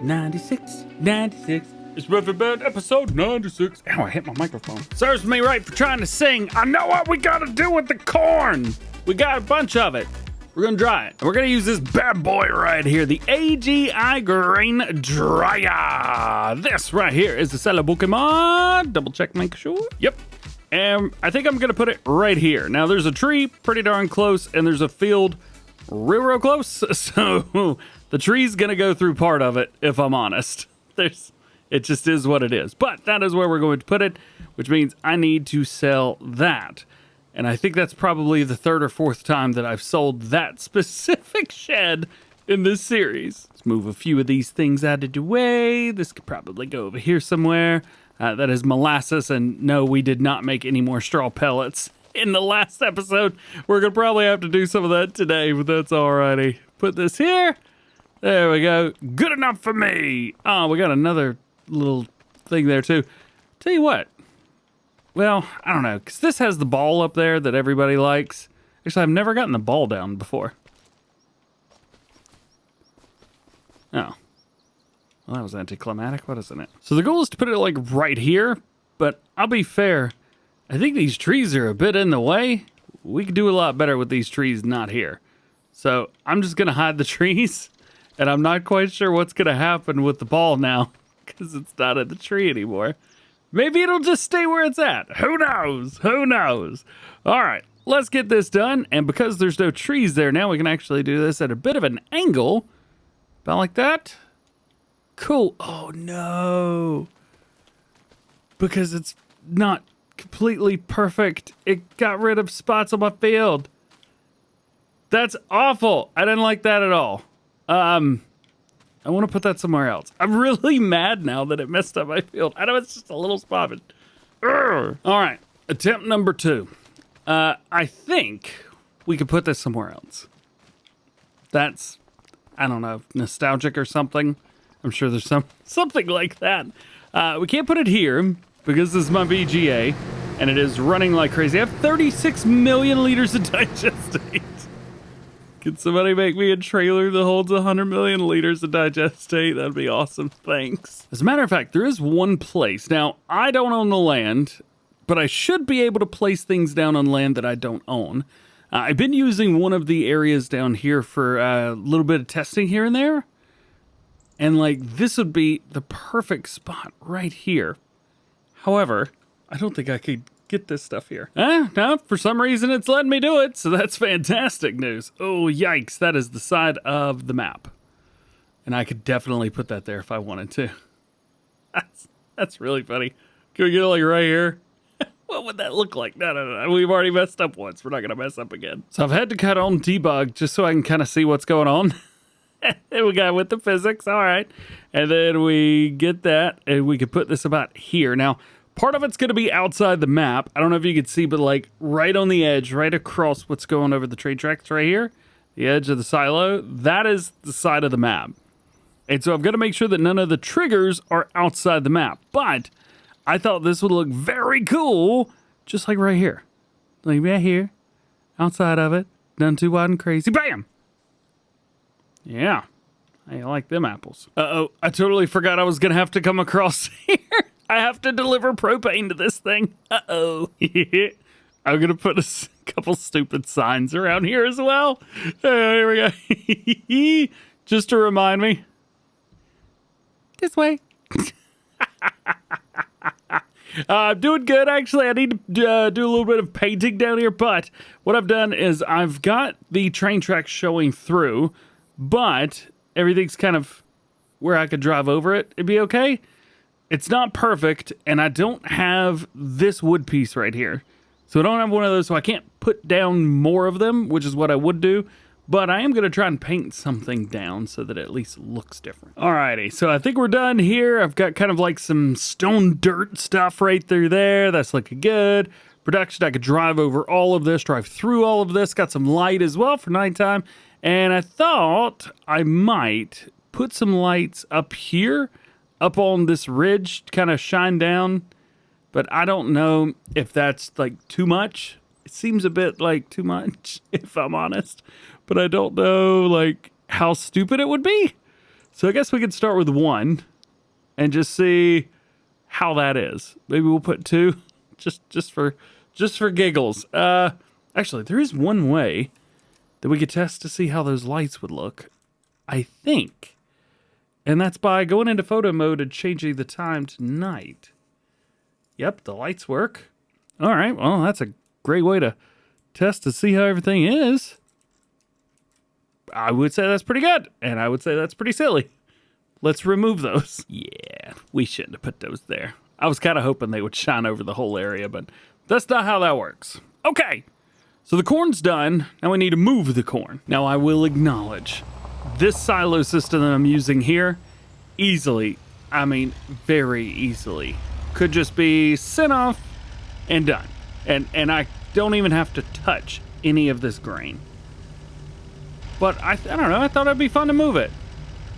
96. It's Riverbend, episode 96. Ow, I hit my microphone. Serves me right for trying to sing. I know what we gotta do with the corn. We got a bunch of it. We're gonna dry it. We're gonna use this bad boy right here, the AGI Grain Dryer. This right here is the Cellar Pokemon. Double check, make sure. Yep. And I think I'm gonna put it right here. Now there's a tree pretty darn close, and there's a field real close. So the tree's gonna go through part of it, if I'm honest. It just is what it is. But that is where we're going to put it, which means I need to sell that. And I think that's probably the third or fourth time that I've sold that specific shed in this series. Let's move a few of these things out of the way. This could probably go over here somewhere. That is molasses, and no, we did not make any more straw pellets in the last episode. We're going to probably have to do some of that today, but that's alrighty. Put this here. There we go. Good enough for me. Oh, we got another little thing there too. Tell you what. Well, I don't know, because this has the ball up there that everybody likes. Actually, I've never gotten the ball down before. Oh. Well, that was anticlimactic, wasn't it? So the goal is to put it like right here, but I'll be fair. I think these trees are a bit in the way. We could do a lot better with these trees not here. So I'm just going to hide the trees, and I'm not quite sure what's going to happen with the ball now because it's not in the tree anymore. Maybe it'll just stay where it's at. Who knows? Who knows? All right, let's get this done. And because there's no trees there now, we can actually do this at a bit of an angle. About like that. Cool. Oh, no. Because it's not completely perfect. It got rid of spots on my field. That's awful. I didn't like that at all. I want to put that somewhere else. I'm really mad now that it messed up my field. I know it's just a little spot, but... All right, attempt number 2. I think we could put this somewhere else. That's, I don't know, nostalgic or something. I'm sure there's something like that. We can't put it here because this is my VGA, and it is running like crazy. I have 36 million liters of digestate. Can somebody make me a trailer that holds 100 million liters of digestate? That'd be awesome. Thanks. As a matter of fact, there is one place. Now, I don't own the land, but I should be able to place things down on land that I don't own. I've been using one of the areas down here for a little bit of testing here and there. And like, this would be the perfect spot right here. However, I don't think I could get this stuff here. No, for some reason it's letting me do it, so that's fantastic news. Oh, yikes, that is the side of the map. And I could definitely put that there if I wanted to. That's really funny. Can we get it like right here? What would that look like? No. We've already messed up once. We're not going to mess up again. So I've had to cut on debug just so I can kind of see what's going on. And we got with the physics, all right. And then we get that, and we could put this about here. Now, part of it's going to be outside the map. I don't know if you can see, but like right on the edge, right across what's going over the train tracks right here, the edge of the silo, that is the side of the map. And so I've got to make sure that none of the triggers are outside the map. But I thought this would look very cool, just like right here. Like right here, outside of it, none too wide and crazy. Bam! Yeah, I like them apples. Uh-oh, I totally forgot I was going to have to come across here. I have to deliver propane to this thing. Uh-oh. I'm going to put a couple stupid signs around here as well. Here we go. Just to remind me. This way. I'm doing good, actually. I need to do a little bit of painting down here, but what I've done is I've got the train tracks showing through, but everything's kind of where I could drive over it. It'd be okay. It's not perfect, and I don't have this wood piece right here. So I don't have one of those, so I can't put down more of them, which is what I would do. But I am going to try and paint something down so that it at least looks different. Alrighty, so I think we're done here. I've got kind of like some stone dirt stuff right through there. That's looking good. Production, I could drive over all of this, drive through all of this. Got some light as well for nighttime. And I thought I might put some lights up here, up on this ridge, to kind of shine down. But I don't know if that's like too much. It seems a bit like too much, if I'm honest. But I don't know like how stupid it would be. So I guess we could start with 1 and just see how that is. Maybe we'll put 2 just for giggles. Actually, there is one way that we could test to see how those lights would look, I think. And that's by going into photo mode and changing the time to night. Yep, the lights work. All right, well, that's a great way to test to see how everything is. I would say that's pretty good, and I would say that's pretty silly. Let's remove those. Yeah, we shouldn't have put those there. I was kind of hoping they would shine over the whole area, but that's not how that works. Okay, so the corn's done. Now we need to move the corn. Now I will acknowledge this silo system that I'm using here, easily, I mean very easily, could just be sent off and done. And I don't even have to touch any of this grain. But I don't know, I thought it'd be fun to move it.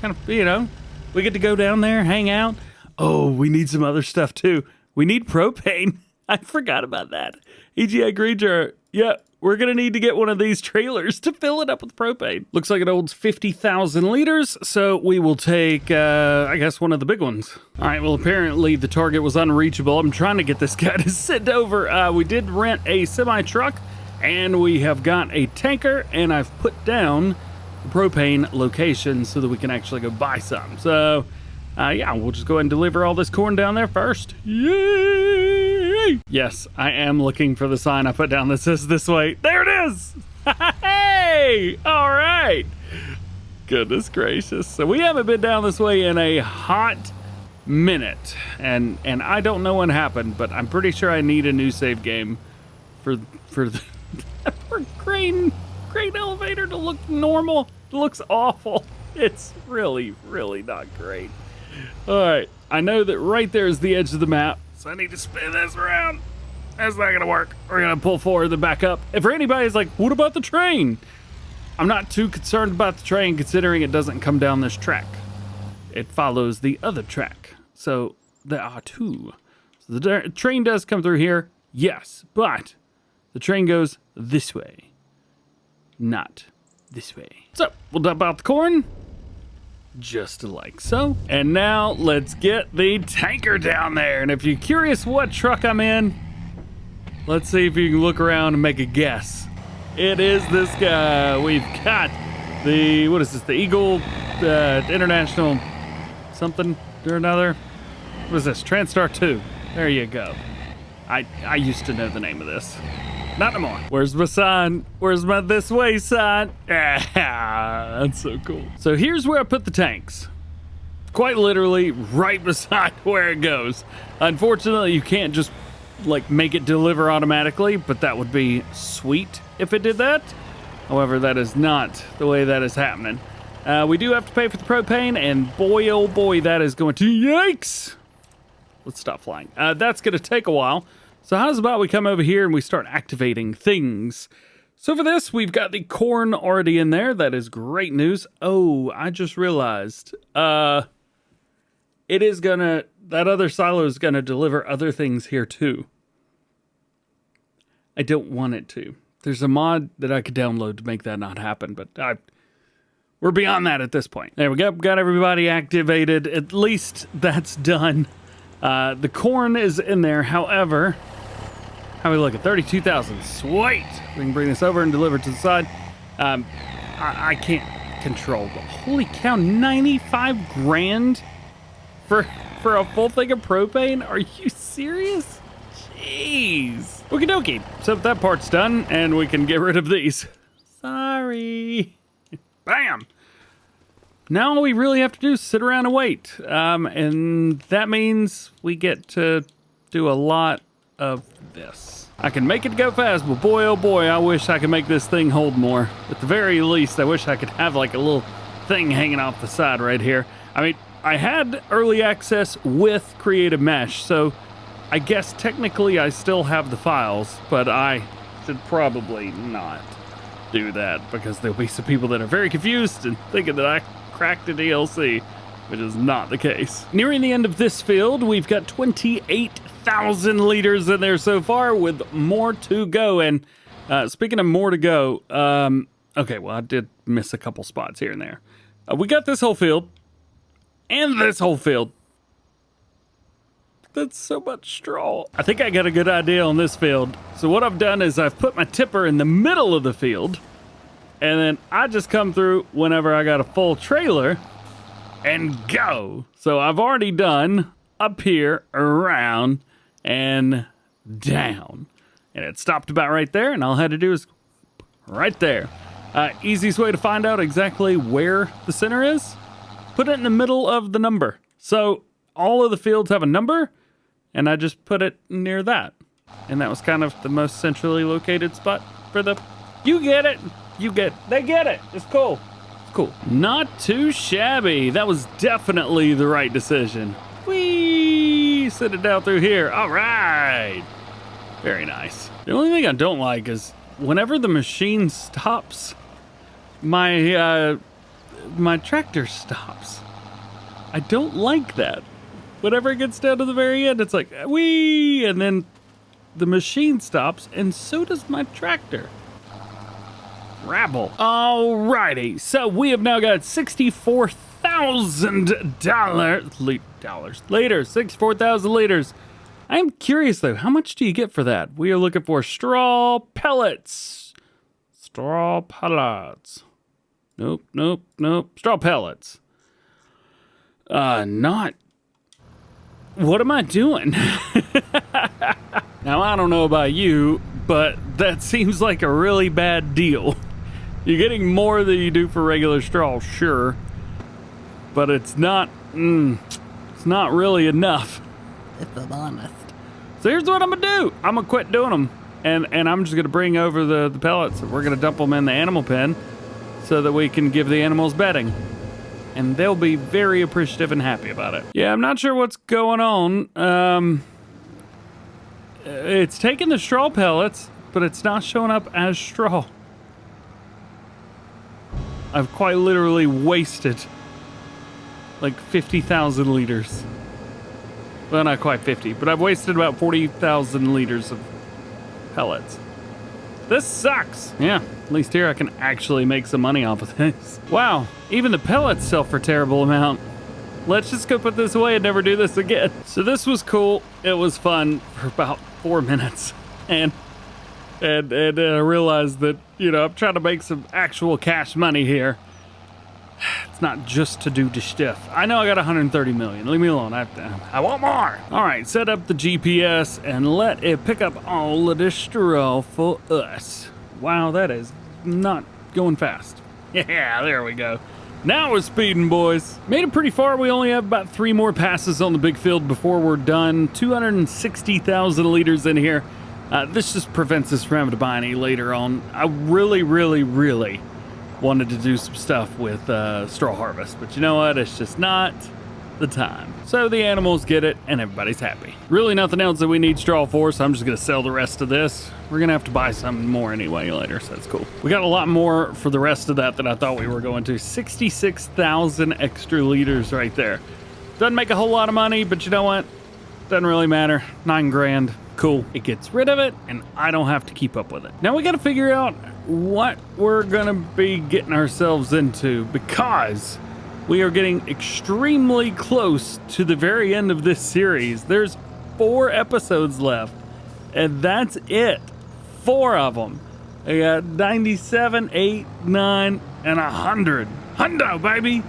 Kind of, you know, we get to go down there, hang out. Oh, we need some other stuff too. We need propane. I forgot about that. EGI Greenger, yeah, we're gonna need to get one of these trailers to fill it up with propane. Looks like it holds 50,000 liters, so we will take, I guess, one of the big ones. All right, well, apparently the target was unreachable. I'm trying to get this guy to send over. We did rent a semi-truck, and we have got a tanker, and I've put down the propane location so that we can actually go buy some. So, yeah, we'll just go ahead and deliver all this corn down there first. Yay! Yes, I am looking for the sign I put down that says this way. There it is! Hey! All right! Goodness gracious. So we haven't been down this way in a hot minute, and I don't know what happened, but I'm pretty sure I need a new save game for the poor grain elevator to look normal. It looks awful. It's really, really not great. All right, I know that right there is the edge of the map, so I need to spin this around. That's not gonna work. We're gonna pull forward and back up. If for anybody's like, what about the train? I'm not too concerned about the train considering it doesn't come down this track. It follows the other track. So there are 2. So the train does come through here, yes, but the train goes this way, not this way. So we'll dump out the corn, just like so. And now let's get the tanker down there. And if you're curious what truck I'm in, let's see if you can look around and make a guess. It is this guy. We've got the, what is this, the Eagle International something or another. What is this, Transstar 2? There you go. I used to know the name of this. Not no more. Where's my sign? Where's my this way sign? Ah, that's so cool. So here's where I put the tanks. Quite literally right beside where it goes. Unfortunately, you can't just like make it deliver automatically, but that would be sweet if it did that. However, that is not the way that is happening. We do have to pay for the propane, and boy, oh boy, that is going to, yikes! Let's stop flying. That's going to take a while. So how's about we come over here and we start activating things? So for this, we've got the corn already in there. That is great news. Oh, I just realized. It is gonna, that other silo is gonna deliver other things here too. I don't want it to. There's a mod that I could download to make that not happen, but we're beyond that at this point. There we go, got everybody activated. At least that's done. The corn is in there, however, how we look at 32,000, sweet. We can bring this over and deliver it to the side. I can't control, but holy cow, 95 grand for a full thing of propane? Are you serious? Jeez. Okie dokie. So that part's done, and we can get rid of these. Sorry. Bam. Now all we really have to do is sit around and wait. And that means we get to do a lot of this. I can make it go fast, but boy, oh boy, I wish I could make this thing hold more. At the very least, I wish I could have like a little thing hanging off the side right here. I mean, I had early access with Creative Mesh, so I guess technically I still have the files, but I should probably not do that because there'll be some people that are very confused and thinking that I cracked the DLC, which is not the case. Nearing the end of this field, we've got 28,000 liters in there so far with more to go. And speaking of more to go, okay, well, I did miss a couple spots here and there. We got this whole field. and this whole field. That's so much straw. I think I got a good idea on this field. So what I've done is I've put my tipper in the middle of the field, and then I just come through whenever I got a full trailer and go. So I've already done up here, around, and down. And it stopped about right there, and all I had to do is right there. Easiest way to find out exactly where the center is, put it in the middle of the number. So all of the fields have a number, and I just put it near that. And that was kind of the most centrally located spot for the... You get it. They get it. It's cool. It's cool. Not too shabby. That was definitely the right decision. Whee! Set it down through here. All right. Very nice. The only thing I don't like is whenever the machine stops, my tractor stops. I don't like that. Whenever it gets down to the very end, it's like, whee! And then the machine stops, and so does my tractor. Rabble. Alrighty, so we have now got $64,000 liters. 64,000 liters. I am curious though, how much do you get for that? We are looking for straw pellets. Straw pellets. Nope. Straw pellets. Not. What am I doing? Now, I don't know about you, but that seems like a really bad deal. You're getting more than you do for regular straw, sure. But it's not really enough, if I'm honest. So here's what I'm gonna do. I'm gonna quit doing them. And I'm just gonna bring over the pellets. We're gonna dump them in the animal pen so that we can give the animals bedding. And they'll be very appreciative and happy about it. Yeah, I'm not sure what's going on. It's taking the straw pellets, but it's not showing up as straw. I've quite literally wasted like 50,000 liters. Well, not quite 50, but I've wasted about 40,000 liters of pellets. This sucks. Yeah, at least here I can actually make some money off of this. Wow, even the pellets sell for a terrible amount. Let's just go put this away and never do this again. So this was cool. It was fun for about 4 minutes. And I realized that, you know, I'm trying to make some actual cash money here. It's not just to do the stuff. I know I got 130 million. Leave me alone. I want more. All right, set up the GPS and let it pick up all of the straw for us. Wow, that is not going fast. Yeah, there we go. Now we're speeding, boys. Made it pretty far. We only have about 3 more passes on the big field before we're done. 260,000 liters in here. This just prevents us from having to buy any later on. I really wanted to do some stuff with straw harvest, but you know what? It's just not the time. So the animals get it and everybody's happy. Really nothing else that we need straw for, so I'm just gonna sell the rest of this. We're gonna have to buy some more anyway later, so that's cool. We got a lot more for the rest of that than I thought we were going to. 66,000 extra liters right there. Doesn't make a whole lot of money, but you know what? Doesn't really matter. 9 grand. Cool. It gets rid of it and I don't have to keep up with it. Now we gotta figure out what we're gonna be getting ourselves into, because we are getting extremely close to the very end of this series. There's 4 episodes left, and that's it. 4 of them. I got 97, 8, 9, and 100. Hundo, baby!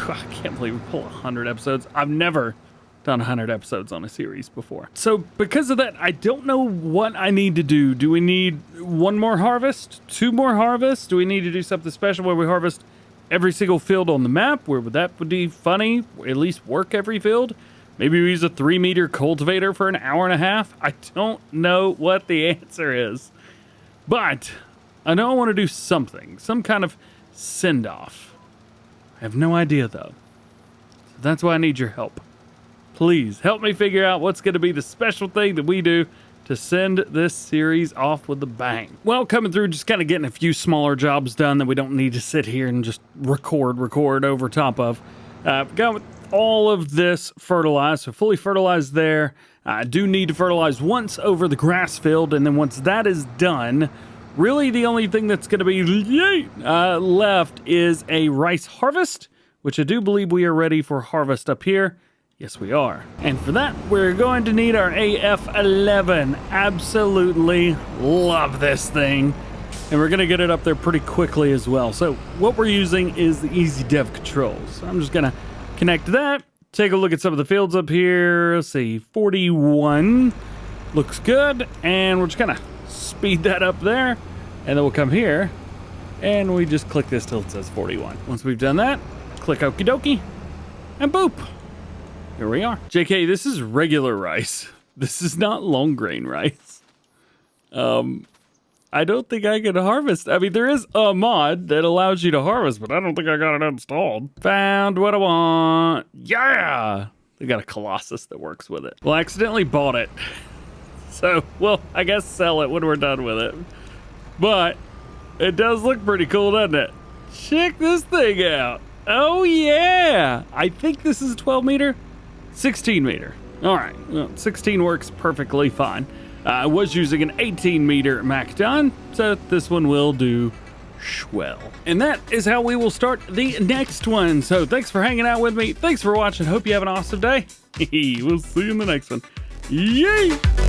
I can't believe we pulled 100 episodes. I've never done 100 episodes on a series before. So because of that, I don't know what I need to do. Do we need 1 more harvest? 2 more harvests? Do we need to do something special where we harvest every single field on the map? Where would that be funny? At least work every field? Maybe we use a 3-meter cultivator for an hour and a half? I don't know what the answer is. But I know I want to do something. Some kind of send-off. I have no idea though. So that's why I need your help. Please help me figure out what's going to be the special thing that we do to send this series off with a bang. Well, coming through, just kind of getting a few smaller jobs done that we don't need to sit here and just record over top of. Got all of this fertilized, so fully fertilized there. I do need to fertilize once over the grass field, and then once that is done, really the only thing that's going to be left is a rice harvest, which I do believe we are ready for harvest up here. Yes, we are. And for that, we're going to need our AF11. Absolutely love this thing. And we're gonna get it up there pretty quickly as well. So what we're using is the Easy Dev controls. I'm just gonna connect that, take a look at some of the fields up here. Let's see, 41 looks good. And we're just gonna speed that up there. And then we'll come here and we just click this till it says 41. Once we've done that, click okie dokie and boop. Here we are. JK, this is regular rice. This is not long grain rice. I don't think I can harvest. I mean, there is a mod that allows you to harvest, but I don't think I got it installed. Found what I want. Yeah! They got a Colossus that works with it. Well, I accidentally bought it. So, well, I guess sell it when we're done with it. But it does look pretty cool, doesn't it? Check this thing out. Oh, yeah! I think this is a 12 meter, 16 meter. All right, well, 16 works perfectly fine. I was using an 18 meter Macdon, so this one will do swell. And that is how we will start the next one. So thanks for hanging out with me. Thanks for watching. Hope you have an awesome day. We'll see you in the next one. Yay!